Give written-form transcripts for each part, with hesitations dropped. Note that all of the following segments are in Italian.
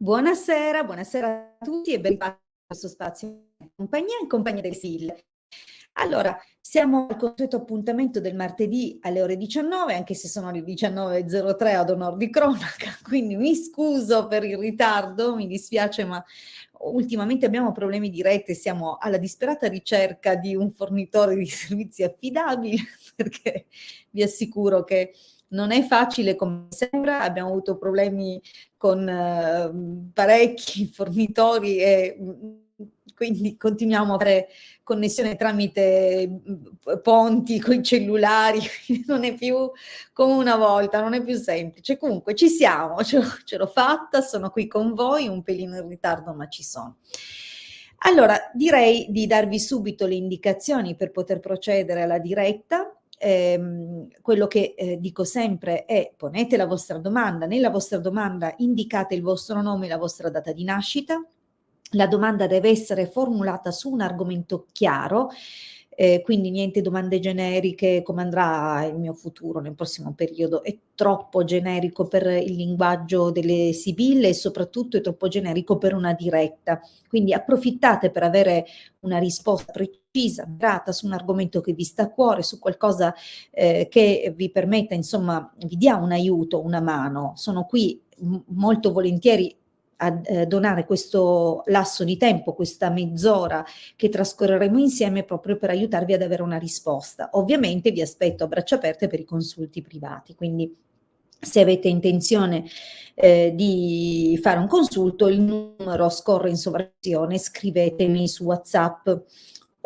Buonasera, buonasera a tutti e ben ritrovati in questo spazio in compagnia del SIL. Allora, siamo al consueto appuntamento del martedì alle ore 19, anche se sono le 19:03 ad onor di cronaca, quindi mi scuso per il ritardo, mi dispiace, ma ultimamente abbiamo problemi di rete, siamo alla disperata ricerca di un fornitore di servizi affidabile, perché vi assicuro che non è facile come sembra, abbiamo avuto problemi con parecchi fornitori e quindi continuiamo a fare connessione tramite ponti con i cellulari, non è più come una volta, non è più semplice. Comunque ci siamo, ce l'ho fatta, sono qui con voi, un pelino in ritardo, ma ci sono. Allora, direi di darvi subito le indicazioni per poter procedere alla diretta. Quello che dico sempre è: ponete la vostra domanda, nella vostra domanda indicate il vostro nome e la vostra data di nascita. La domanda deve essere formulata su un argomento chiaro, quindi niente domande generiche, come andrà il mio futuro nel prossimo periodo, è troppo generico per il linguaggio delle sibille e soprattutto è troppo generico per una diretta. Quindi approfittate per avere una risposta precisa, mirata su un argomento che vi sta a cuore, su qualcosa che vi permetta, insomma, vi dia un aiuto, una mano. Sono qui molto volentieri a donare questo lasso di tempo, questa mezz'ora che trascorreremo insieme proprio per aiutarvi ad avere una risposta. Ovviamente vi aspetto a braccia aperte per i consulti privati, quindi se avete intenzione di fare un consulto, il numero scorre in sovrazione, scrivetemi su WhatsApp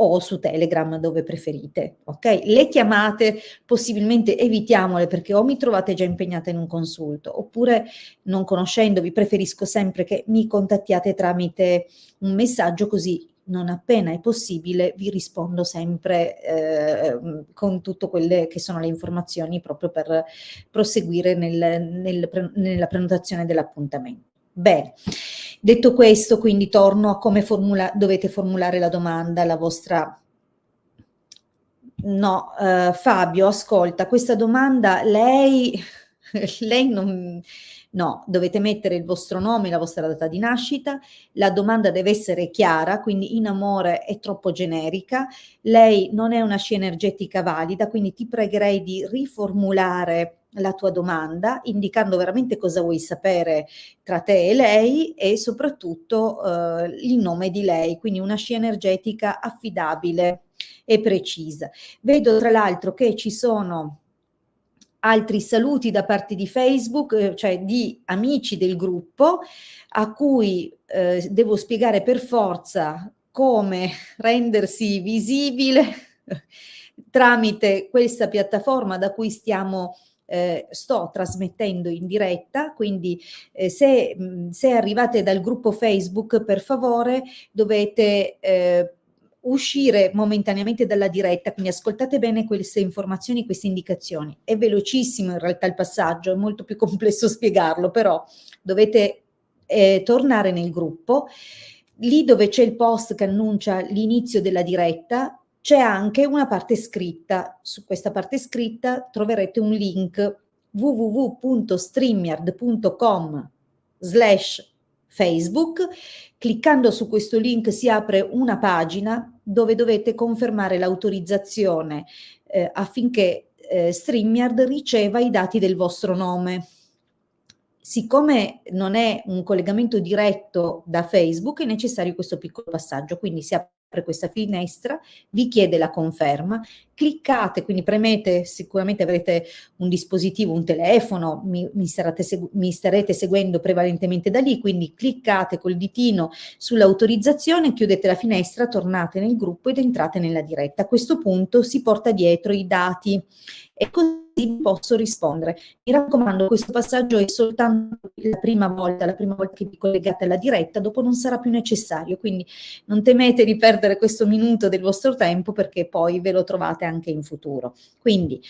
o su Telegram, dove preferite, ok? Le chiamate possibilmente evitiamole, perché o mi trovate già impegnata in un consulto, oppure non conoscendovi preferisco sempre che mi contattiate tramite un messaggio, così non appena è possibile vi rispondo sempre con tutte quelle che sono le informazioni, proprio per proseguire nella prenotazione dell'appuntamento. Bene, detto questo, quindi torno a come dovete formulare la domanda, la vostra... No, Fabio, ascolta, questa domanda lei non... No, dovete mettere il vostro nome, la vostra data di nascita, la domanda deve essere chiara, quindi in amore è troppo generica, lei non è una scia energetica valida, quindi ti pregherei di riformulare la tua domanda, indicando veramente cosa vuoi sapere tra te e lei e soprattutto il nome di lei, quindi una scia energetica affidabile e precisa. Vedo tra l'altro che ci sono altri saluti da parte di Facebook, cioè di amici del gruppo, a cui devo spiegare per forza come rendersi visibile tramite questa piattaforma da cui sto trasmettendo in diretta, quindi se arrivate dal gruppo Facebook, per favore dovete uscire momentaneamente dalla diretta, quindi ascoltate bene queste informazioni, queste indicazioni. È velocissimo in realtà il passaggio, è molto più complesso spiegarlo, però dovete tornare nel gruppo. Lì dove c'è il post che annuncia l'inizio della diretta, c'è anche una parte scritta. Su questa parte scritta troverete un link www.streamyard.com/Facebook. Cliccando su questo link si apre una pagina dove dovete confermare l'autorizzazione affinché StreamYard riceva i dati del vostro nome. Siccome non è un collegamento diretto da Facebook, è necessario questo piccolo passaggio, quindi si apre questa finestra, vi chiede la conferma, cliccate, quindi premete, sicuramente avrete un dispositivo, un telefono, mi starete seguendo prevalentemente da lì, quindi cliccate col ditino sull'autorizzazione, chiudete la finestra, tornate nel gruppo ed entrate nella diretta. A questo punto si porta dietro i dati e così posso rispondere. Mi raccomando, questo passaggio è soltanto la prima volta che vi collegate alla diretta, dopo non sarà più necessario, quindi non temete di perdere questo minuto del vostro tempo, perché poi ve lo trovate anche in futuro. Quindi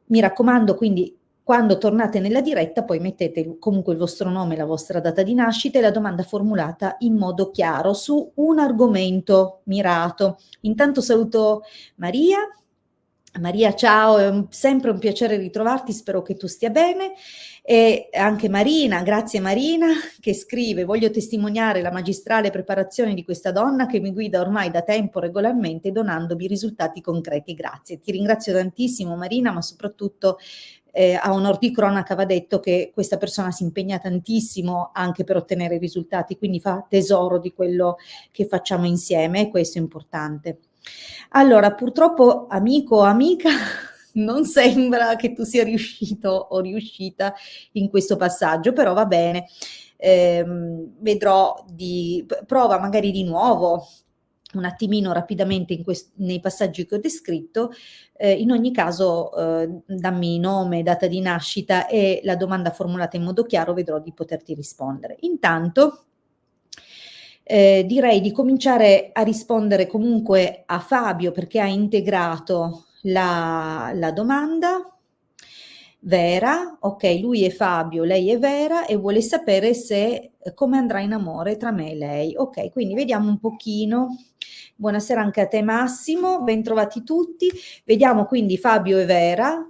mi raccomando, quindi quando tornate nella diretta poi mettete comunque il vostro nome, la vostra data di nascita e la domanda formulata in modo chiaro su un argomento mirato. Intanto saluto Maria. Maria, ciao, è sempre un piacere ritrovarti, spero che tu stia bene. E anche Marina, grazie Marina, che scrive: voglio testimoniare la magistrale preparazione di questa donna che mi guida ormai da tempo regolarmente, donandomi risultati concreti. Grazie. Ti ringrazio tantissimo Marina, ma soprattutto a onor di cronaca va detto che questa persona si impegna tantissimo anche per ottenere i risultati, quindi fa tesoro di quello che facciamo insieme e questo è importante. Allora, purtroppo, amico o amica, non sembra che tu sia riuscito o riuscita in questo passaggio, però va bene. Vedrò prova magari di nuovo un attimino rapidamente nei passaggi che ho descritto. In ogni caso, dammi nome, data di nascita e la domanda formulata in modo chiaro, vedrò di poterti rispondere. Intanto, direi di cominciare a rispondere comunque a Fabio perché ha integrato la domanda. Vera, ok, lui è Fabio, lei è Vera e vuole sapere se come andrà in amore tra me e lei. Ok, quindi vediamo un pochino. Buonasera anche a te Massimo, bentrovati tutti. Vediamo quindi Fabio e Vera.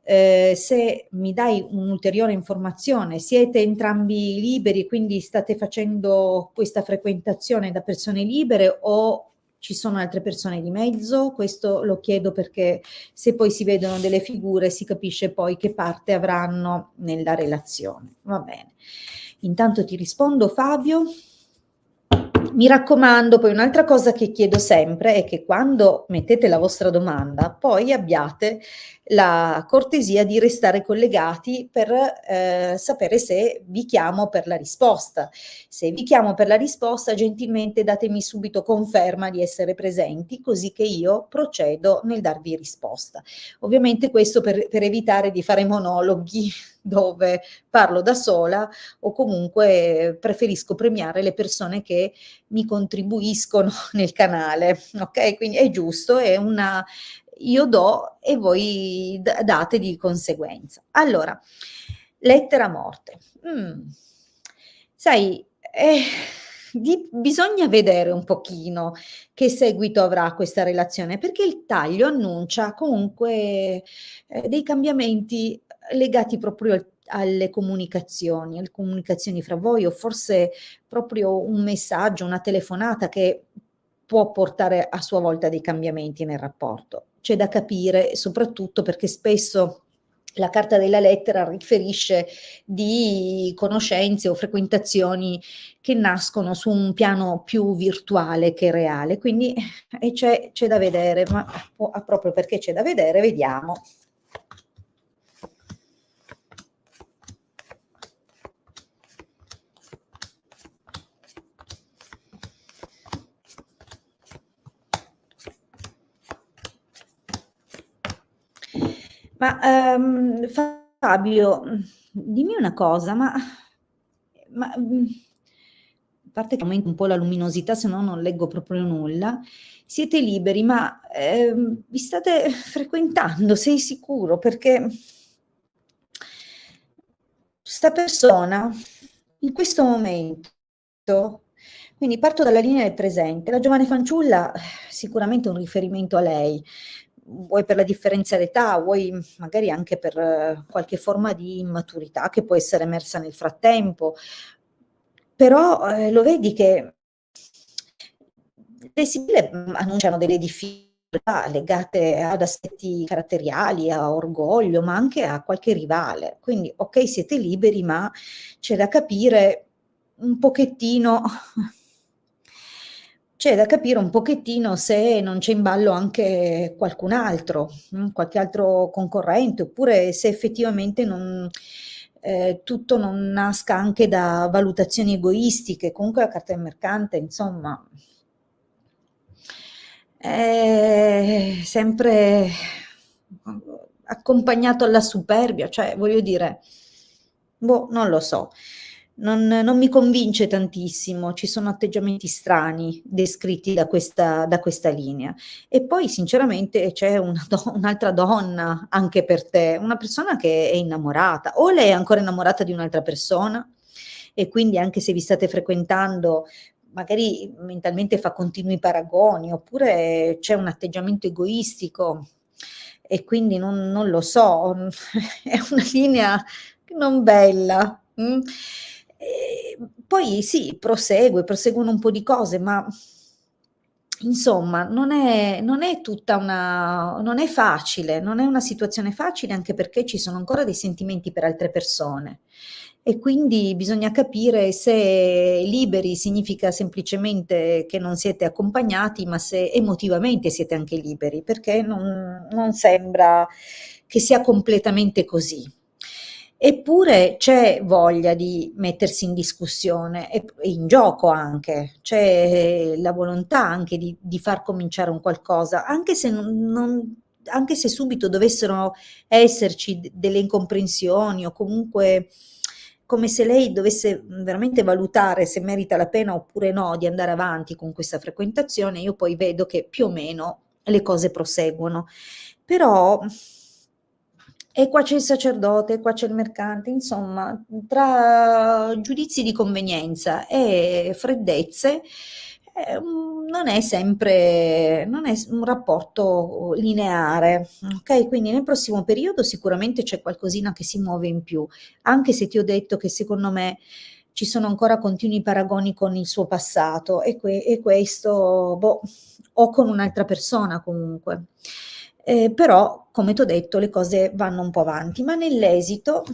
Se mi dai un'ulteriore informazione, siete entrambi liberi, quindi state facendo questa frequentazione da persone libere o ci sono altre persone di mezzo? Questo lo chiedo perché se poi si vedono delle figure si capisce poi che parte avranno nella relazione. Va bene. Intanto ti rispondo Fabio. Mi raccomando, poi un'altra cosa che chiedo sempre è che quando mettete la vostra domanda, poi abbiate la cortesia di restare collegati per sapere se vi chiamo per la risposta. Se vi chiamo per la risposta, gentilmente datemi subito conferma di essere presenti, così che io procedo nel darvi risposta. Ovviamente questo per evitare di fare monologhi dove parlo da sola o comunque preferisco premiare le persone che mi contribuiscono nel canale, ok? Quindi è giusto, è una io do e voi date di conseguenza. Allora, lettera morte. Sai, bisogna vedere un pochino che seguito avrà questa relazione, perché il taglio annuncia comunque dei cambiamenti legati proprio alle comunicazioni fra voi o forse proprio un messaggio, una telefonata che può portare a sua volta dei cambiamenti nel rapporto. C'è da capire, soprattutto perché spesso la carta della lettera riferisce di conoscenze o frequentazioni che nascono su un piano più virtuale che reale, quindi c'è da vedere, ma proprio perché c'è da vedere, vediamo. Ma Fabio, dimmi una cosa, a parte che aumenta un po' la luminosità, se no non leggo proprio nulla. Siete liberi, ma vi state frequentando, sei sicuro? Perché sta persona in questo momento, quindi parto dalla linea del presente, la giovane fanciulla sicuramente un riferimento a lei, vuoi per la differenza d'età, vuoi magari anche per qualche forma di immaturità che può essere emersa nel frattempo, però lo vedi che le sigle annunciano delle difficoltà legate ad aspetti caratteriali, a orgoglio, ma anche a qualche rivale. Quindi, ok, siete liberi, ma c'è da capire un pochettino, c'è da capire un pochettino se non c'è in ballo anche qualcun altro, qualche altro concorrente, oppure se effettivamente tutto non nasca anche da valutazioni egoistiche. Comunque la carta del mercante, insomma, è sempre accompagnato alla superbia, cioè voglio dire, boh, non lo so. Non mi convince tantissimo, ci sono atteggiamenti strani descritti da questa linea. E poi sinceramente c'è un'altra donna anche per te, una persona che è innamorata, o lei è ancora innamorata di un'altra persona e quindi anche se vi state frequentando magari mentalmente fa continui paragoni, oppure c'è un atteggiamento egoistico e quindi non lo so, è una linea non bella. Poi sì, proseguono un po' di cose, ma insomma non è tutta una non è facile, non è una situazione facile, anche perché ci sono ancora dei sentimenti per altre persone e quindi bisogna capire se liberi significa semplicemente che non siete accompagnati, ma se emotivamente siete anche liberi, perché non sembra che sia completamente così. Eppure c'è voglia di mettersi in discussione e in gioco anche, c'è la volontà anche di far cominciare un qualcosa, anche se subito dovessero esserci delle incomprensioni o comunque come se lei dovesse veramente valutare se merita la pena oppure no di andare avanti con questa frequentazione, io poi vedo che più o meno le cose proseguono. Però e qua c'è il sacerdote, qua c'è il mercante, insomma, tra giudizi di convenienza e freddezze, non è un rapporto lineare, ok? Quindi nel prossimo periodo sicuramente c'è qualcosina che si muove in più, anche se ti ho detto che secondo me ci sono ancora continui paragoni con il suo passato e questo, boh, o con un'altra persona comunque. Però, come t'ho detto, le cose vanno un po' avanti, ma nell'esito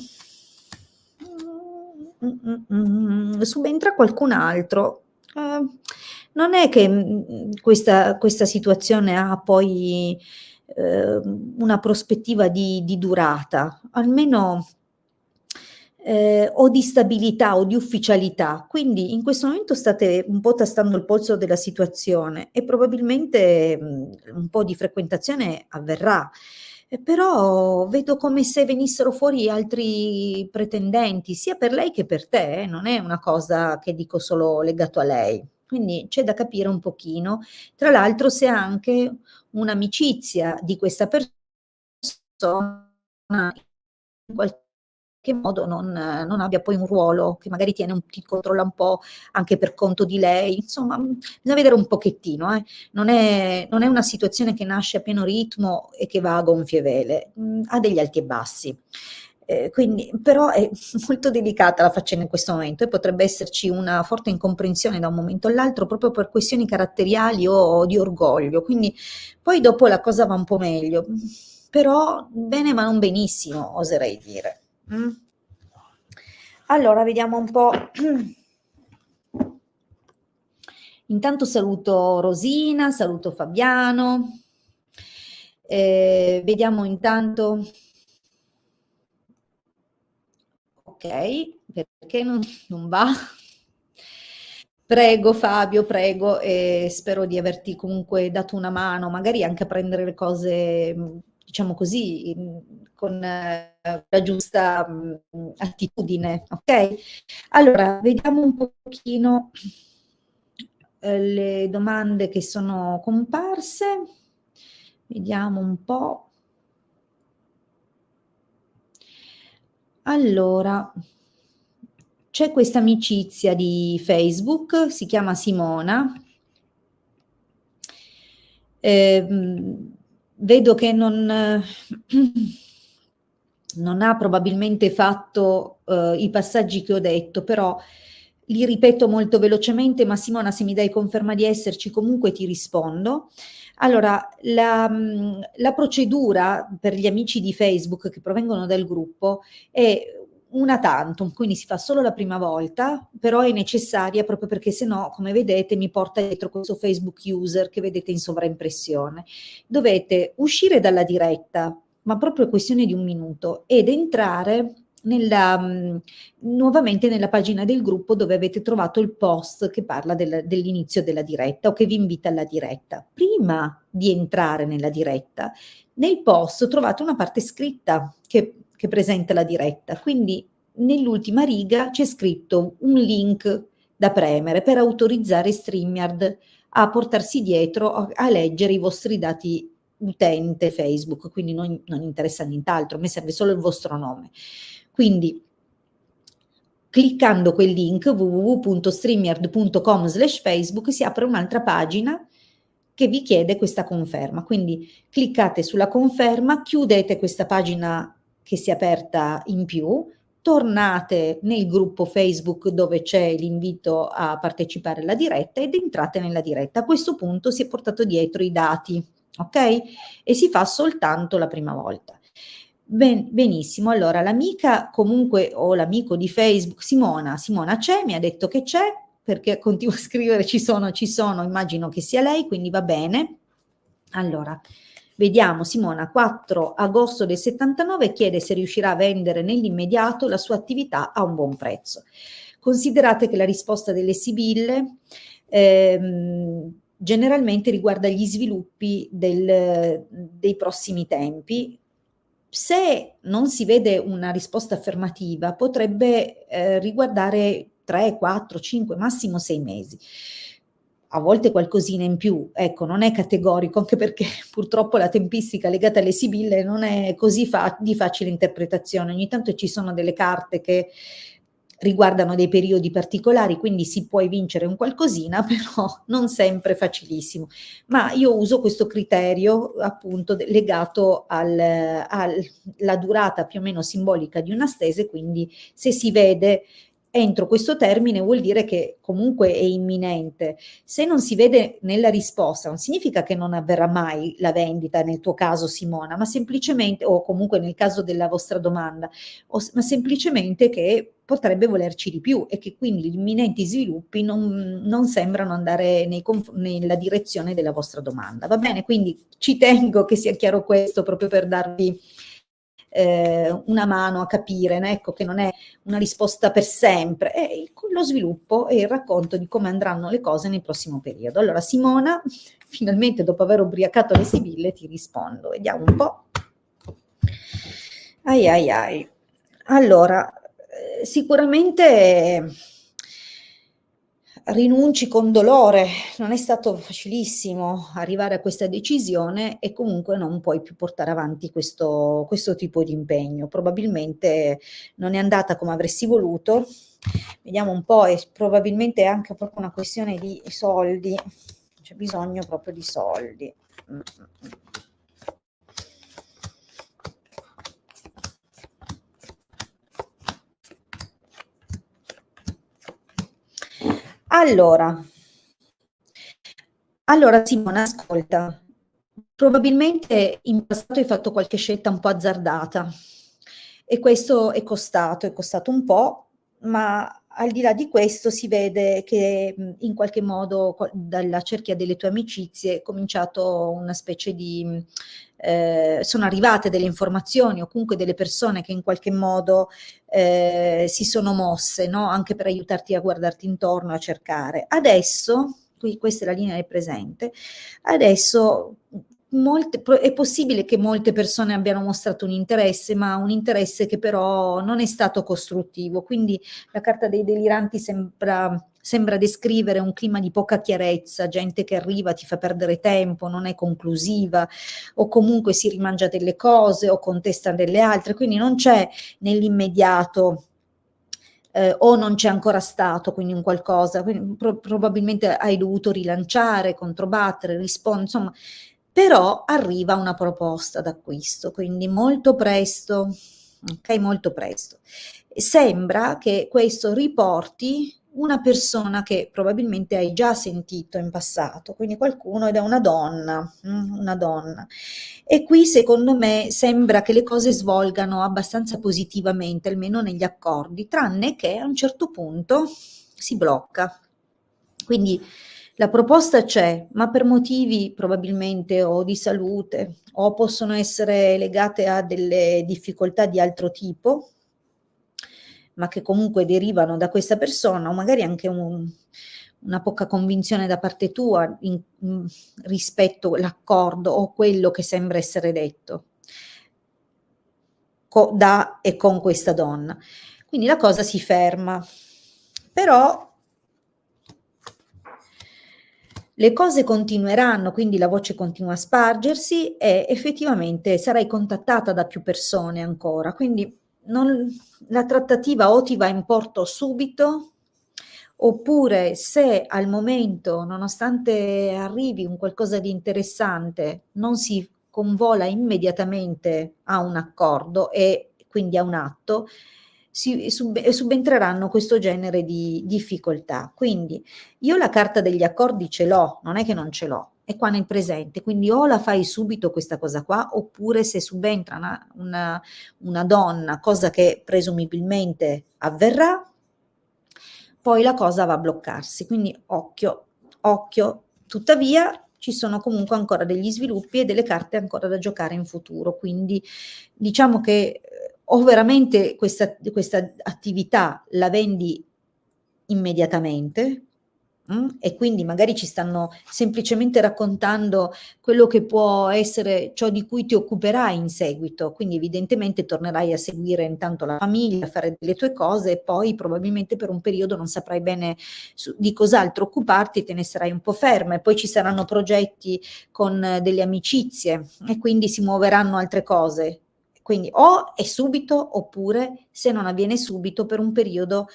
subentra qualcun altro. Non è che questa situazione ha poi una prospettiva di durata, almeno o di stabilità o di ufficialità. Quindi in questo momento state un po' tastando il polso della situazione e probabilmente un po' di frequentazione avverrà. Però vedo come se venissero fuori altri pretendenti, sia per lei che per te, non è una cosa che dico solo legato a lei. Quindi c'è da capire un pochino. Tra l'altro, se anche un'amicizia di questa persona in qualche modo non abbia poi un ruolo, che magari ti controlla un po' anche per conto di lei. Insomma, bisogna vedere un pochettino, non è una situazione che nasce a pieno ritmo e che va a gonfie vele, ha degli alti e bassi. Quindi però è molto delicata la faccenda in questo momento e potrebbe esserci una forte incomprensione da un momento all'altro proprio per questioni caratteriali o di orgoglio, quindi poi dopo la cosa va un po' meglio, però bene ma non benissimo, oserei dire. Allora, vediamo un po'. Intanto saluto Rosina, saluto Fabiano. Vediamo intanto. Ok, perché non va? Prego Fabio, prego, e spero di averti comunque dato una mano, magari anche a prendere le cose, diciamo così, con la giusta attitudine, ok? Allora, vediamo un pochino le domande che sono comparse, vediamo un po'. Allora, c'è questa amicizia di Facebook, si chiama Simona. Vedo che non ha probabilmente fatto i passaggi che ho detto, però li ripeto molto velocemente, ma Simona, se mi dai conferma di esserci, comunque ti rispondo. Allora, la procedura per gli amici di Facebook che provengono dal gruppo è una tantum, quindi si fa solo la prima volta, però è necessaria proprio perché se no, come vedete, mi porta dietro questo Facebook user che vedete in sovraimpressione. Dovete uscire dalla diretta, ma proprio questione di un minuto, ed entrare nuovamente nella pagina del gruppo dove avete trovato il post che parla dell'inizio della diretta o che vi invita alla diretta. Prima di entrare nella diretta, nel post trovate una parte scritta che presenta la diretta, quindi nell'ultima riga c'è scritto un link da premere per autorizzare StreamYard a portarsi dietro a leggere i vostri dati utente Facebook, quindi non interessa nient'altro, a me serve solo il vostro nome. Quindi cliccando quel link www.streamyard.com/facebook si apre un'altra pagina che vi chiede questa conferma. Quindi cliccate sulla conferma, chiudete questa pagina che si è aperta in più, tornate nel gruppo Facebook dove c'è l'invito a partecipare alla diretta ed entrate nella diretta. A questo punto si è portato dietro i dati, ok? E si fa soltanto la prima volta. Benissimo, allora l'amica comunque o l'amico di Facebook, Simona c'è, mi ha detto che c'è, perché continua a scrivere ci sono, immagino che sia lei, quindi va bene. Allora, vediamo, Simona, 4 agosto del 79 chiede se riuscirà a vendere nell'immediato la sua attività a un buon prezzo. Considerate che la risposta delle sibille generalmente riguarda gli sviluppi dei prossimi tempi. Se non si vede una risposta affermativa, potrebbe riguardare 3, 4, 5, massimo 6 mesi. A volte qualcosina in più, ecco, non è categorico, anche perché purtroppo la tempistica legata alle sibille non è così di facile interpretazione. Ogni tanto ci sono delle carte che riguardano dei periodi particolari, quindi si può vincere un qualcosina, però non sempre facilissimo. Ma io uso questo criterio appunto legato alla durata più o meno simbolica di una stese, quindi se si vede entro questo termine vuol dire che comunque è imminente. Se non si vede nella risposta, non significa che non avverrà mai la vendita nel tuo caso, Simona, ma semplicemente, o comunque nel caso della vostra domanda, ma semplicemente che potrebbe volerci di più e che quindi gli imminenti sviluppi non sembrano andare nella direzione della vostra domanda. Va bene? Quindi ci tengo che sia chiaro questo proprio per darvi una mano a capire, né? Ecco, che non è una risposta per sempre, è lo sviluppo e il racconto di come andranno le cose nel prossimo periodo. Allora Simona, finalmente dopo aver ubriacato le sibille ti rispondo, vediamo un po'. Ai ai ai. Allora, sicuramente rinunci con dolore, non è stato facilissimo arrivare a questa decisione e comunque non puoi più portare avanti questo tipo di impegno. Probabilmente non è andata come avresti voluto. Vediamo un po', e probabilmente è anche proprio una questione di soldi, c'è bisogno proprio di soldi. Allora Simona, ascolta, probabilmente in passato hai fatto qualche scelta un po' azzardata e questo è costato un po', ma al di là di questo si vede che in qualche modo dalla cerchia delle tue amicizie è cominciato una specie di sono arrivate delle informazioni o comunque delle persone che in qualche modo si sono mosse, no? Anche per aiutarti a guardarti intorno, a cercare. Adesso, qui questa è la linea del presente, adesso è possibile che molte persone abbiano mostrato un interesse, ma un interesse che però non è stato costruttivo. Quindi la carta dei deliranti sembra descrivere un clima di poca chiarezza, gente che arriva, ti fa perdere tempo, non è conclusiva, o comunque si rimangia delle cose o contesta delle altre, quindi non c'è nell'immediato o non c'è ancora stato, quindi un qualcosa, quindi probabilmente hai dovuto rilanciare, controbattere, rispondere, insomma, però arriva una proposta d'acquisto, quindi molto presto, ok, molto presto. Sembra che questo riporti una persona che probabilmente hai già sentito in passato, quindi qualcuno ed è una donna, una donna. E qui secondo me sembra che le cose svolgano abbastanza positivamente, almeno negli accordi, tranne che a un certo punto si blocca. Quindi la proposta c'è, ma per motivi probabilmente o di salute o possono essere legate a delle difficoltà di altro tipo, ma che comunque derivano da questa persona, o magari anche una poca convinzione da parte tua rispetto all'accordo o quello che sembra essere detto da e con questa donna. Quindi la cosa si ferma. Però le cose continueranno, quindi la voce continua a spargersi e effettivamente sarai contattata da più persone ancora, quindi la trattativa o ti va in porto subito oppure se al momento, nonostante arrivi un qualcosa di interessante, non si convola immediatamente a un accordo e quindi a un atto, subentreranno questo genere di difficoltà. Quindi io la carta degli accordi ce l'ho, non è che non ce l'ho, è qua nel presente, quindi o la fai subito questa cosa qua, oppure se subentra una donna, cosa che presumibilmente avverrà, poi la cosa va a bloccarsi, quindi occhio, occhio. Tuttavia ci sono comunque ancora degli sviluppi e delle carte ancora da giocare in futuro, quindi diciamo che o veramente questa attività la vendi immediatamente, e quindi magari ci stanno semplicemente raccontando quello che può essere ciò di cui ti occuperai in seguito, quindi evidentemente tornerai a seguire intanto la famiglia, a fare delle tue cose e poi probabilmente per un periodo non saprai bene di cos'altro occuparti, te ne sarai un po' ferma e poi ci saranno progetti con delle amicizie e quindi si muoveranno altre cose. Quindi o è subito oppure se non avviene subito per un periodo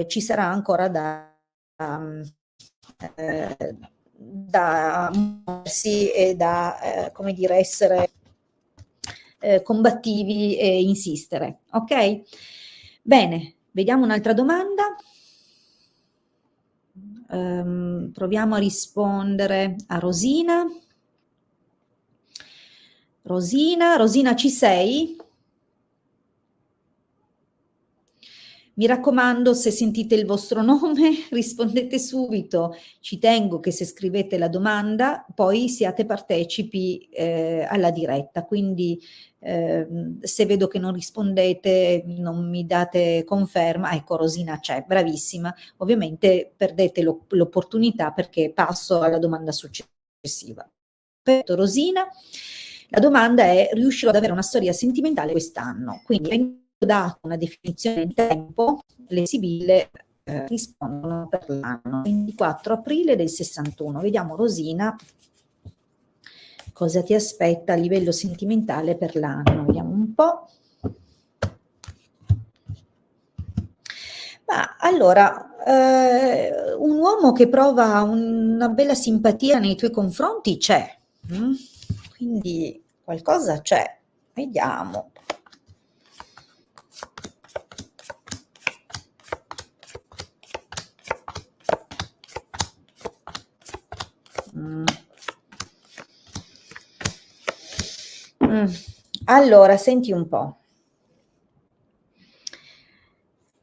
ci sarà ancora da muoversi e da, come dire, essere combattivi e insistere. Ok? Bene, vediamo un'altra domanda. Proviamo a rispondere a Rosina. Rosina, ci sei? Mi raccomando, se sentite il vostro nome, rispondete subito. Ci tengo che se scrivete la domanda, poi siate partecipi alla diretta. Quindi se vedo che non rispondete, non mi date conferma. Ecco, Rosina c'è, bravissima. Ovviamente perdete l'opportunità perché passo alla domanda successiva. Perfetto, Rosina. La domanda è: riuscirò ad avere una storia sentimentale quest'anno? Quindi dato una definizione di tempo, le sibille rispondono per l'anno 24 aprile del 61. Vediamo Rosina cosa ti aspetta a livello sentimentale per l'anno. Vediamo un po'. Ma allora, un uomo che prova una bella simpatia nei tuoi confronti c'è, quindi qualcosa c'è. Vediamo. Allora, senti un po'.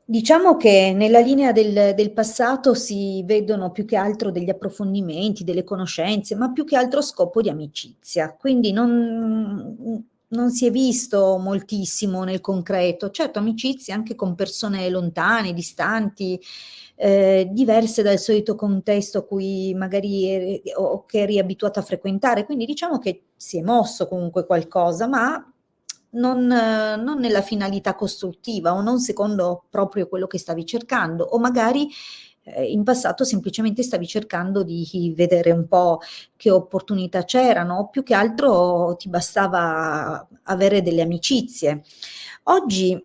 Diciamo che nella linea del passato si vedono più che altro degli approfondimenti, delle conoscenze, ma più che altro scopo di amicizia. Quindi non si è visto moltissimo nel concreto. Certo, amicizie anche con persone lontane, distanti, diverse dal solito contesto a cui magari o che eri abituato a frequentare. Quindi diciamo che si è mosso comunque qualcosa, ma non nella finalità costruttiva o non secondo proprio quello che stavi cercando, o magari in passato semplicemente stavi cercando di vedere un po' che opportunità c'erano, o più che altro ti bastava avere delle amicizie. Oggi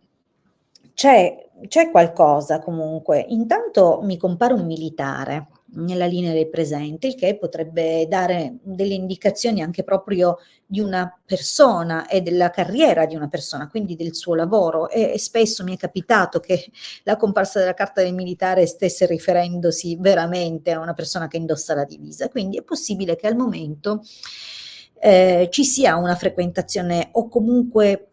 c'è qualcosa comunque. Intanto mi compare un militare nella linea del presente, il che potrebbe dare delle indicazioni anche proprio di una persona e della carriera di una persona, quindi del suo lavoro. E spesso mi è capitato che la comparsa della carta del militare stesse riferendosi veramente a una persona che indossa la divisa. Quindi è possibile che al momento ci sia una frequentazione o comunque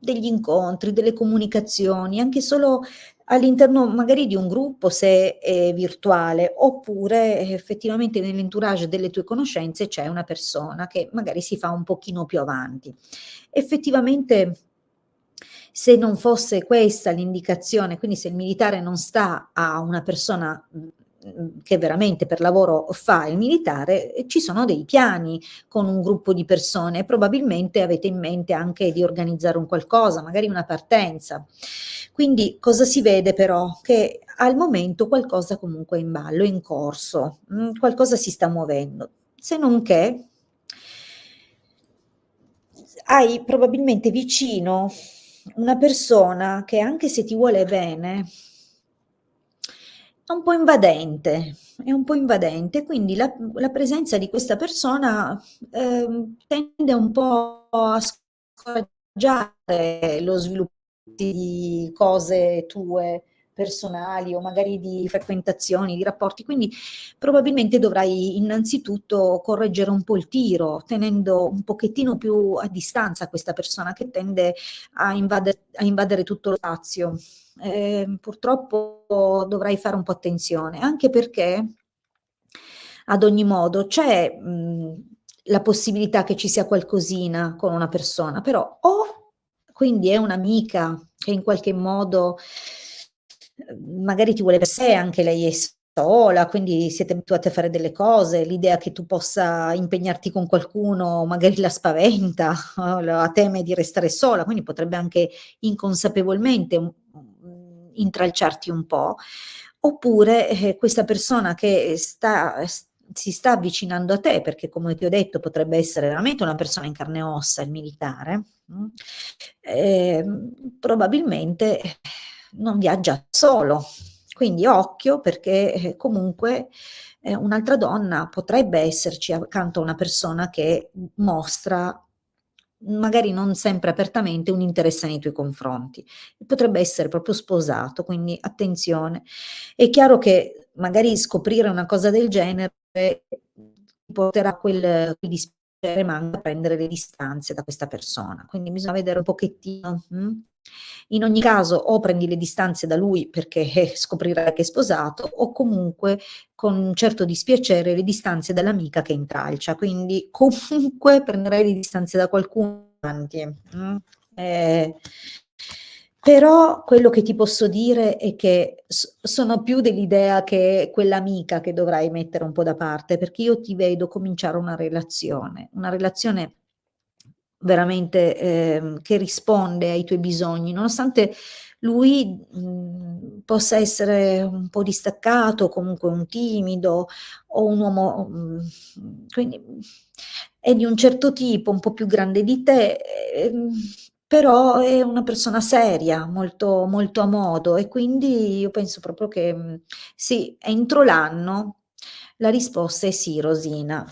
degli incontri, delle comunicazioni, anche solo all'interno magari di un gruppo se è virtuale, oppure effettivamente nell'entourage delle tue conoscenze c'è una persona che magari si fa un pochino più avanti. Effettivamente, se non fosse questa l'indicazione, quindi se il militare non sta a una persona che veramente per lavoro fa il militare, ci sono dei piani con un gruppo di persone, probabilmente avete in mente anche di organizzare un qualcosa, magari una partenza. Quindi cosa si vede però? Che al momento qualcosa comunque è in ballo, è in corso, qualcosa si sta muovendo, se non che hai probabilmente vicino una persona che anche se ti vuole bene, è un po' invadente, quindi la presenza di questa persona tende un po' a scoraggiare lo sviluppo di cose tue personali o magari di frequentazioni, di rapporti, quindi probabilmente dovrai innanzitutto correggere un po' il tiro, tenendo un pochettino più a distanza questa persona che tende a invadere tutto lo spazio. Purtroppo dovrai fare un po' attenzione, anche perché ad ogni modo c'è la possibilità che ci sia qualcosina con una persona, però o quindi è un'amica che in qualche modo magari ti vuole per sé, anche lei è sola, quindi siete abituati a fare delle cose, l'idea che tu possa impegnarti con qualcuno magari la spaventa, o la teme di restare sola, quindi potrebbe anche inconsapevolmente intralciarti un po', oppure questa persona che si sta avvicinando a te, perché come ti ho detto potrebbe essere veramente una persona in carne e ossa, il militare, probabilmente non viaggia solo. Quindi occhio perché comunque un'altra donna potrebbe esserci accanto a una persona che mostra, magari non sempre apertamente, un interesse nei tuoi confronti. Potrebbe essere proprio sposato, quindi attenzione. È chiaro che magari scoprire una cosa del genere ti porterà a quel dispiacere, ma anche a prendere le distanze da questa persona. Quindi bisogna vedere un pochettino. In ogni caso, o prendi le distanze da lui perché scoprirai che è sposato, o comunque con un certo dispiacere le distanze dall'amica che intralcia. Quindi comunque prenderai le distanze da qualcuno davanti. Eh, Però quello che ti posso dire è che sono più dell'idea che è quell'amica che dovrai mettere un po' da parte, perché io ti vedo cominciare una relazione veramente che risponde ai tuoi bisogni, nonostante lui possa essere un po' distaccato, comunque un timido o un uomo, quindi è di un certo tipo, un po' più grande di te, però è una persona seria, molto, molto a modo e quindi io penso proprio che sì, entro l'anno la risposta è sì, Rosina.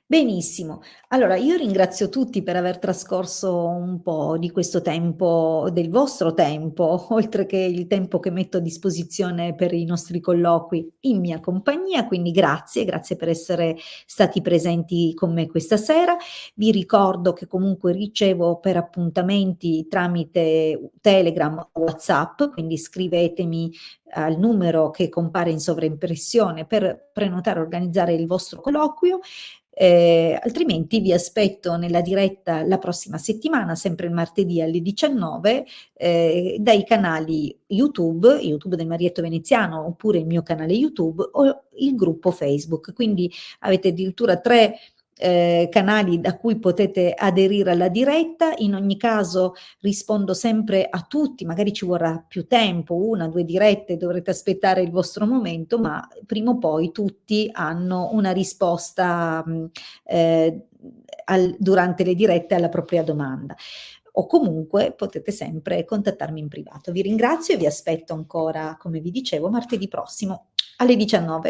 Benissimo. Allora io ringrazio tutti per aver trascorso un po' di questo tempo, del vostro tempo, oltre che il tempo che metto a disposizione per i nostri colloqui in mia compagnia, quindi grazie, grazie per essere stati presenti con me questa sera. Vi ricordo che comunque ricevo per appuntamenti tramite Telegram o WhatsApp, quindi scrivetemi al numero che compare in sovraimpressione per prenotare e organizzare il vostro colloquio. Altrimenti vi aspetto nella diretta la prossima settimana, sempre il martedì alle 19, dai canali YouTube, YouTube del Marietto Veneziano, oppure il mio canale YouTube o il gruppo Facebook. Quindi avete addirittura 3 canali da cui potete aderire alla diretta. In ogni caso rispondo sempre a tutti, magari ci vorrà più tempo, 1, 2 dirette, dovrete aspettare il vostro momento, ma prima o poi tutti hanno una risposta durante le dirette alla propria domanda. O comunque potete sempre contattarmi in privato. Vi ringrazio e vi aspetto ancora, come vi dicevo, martedì prossimo alle 19.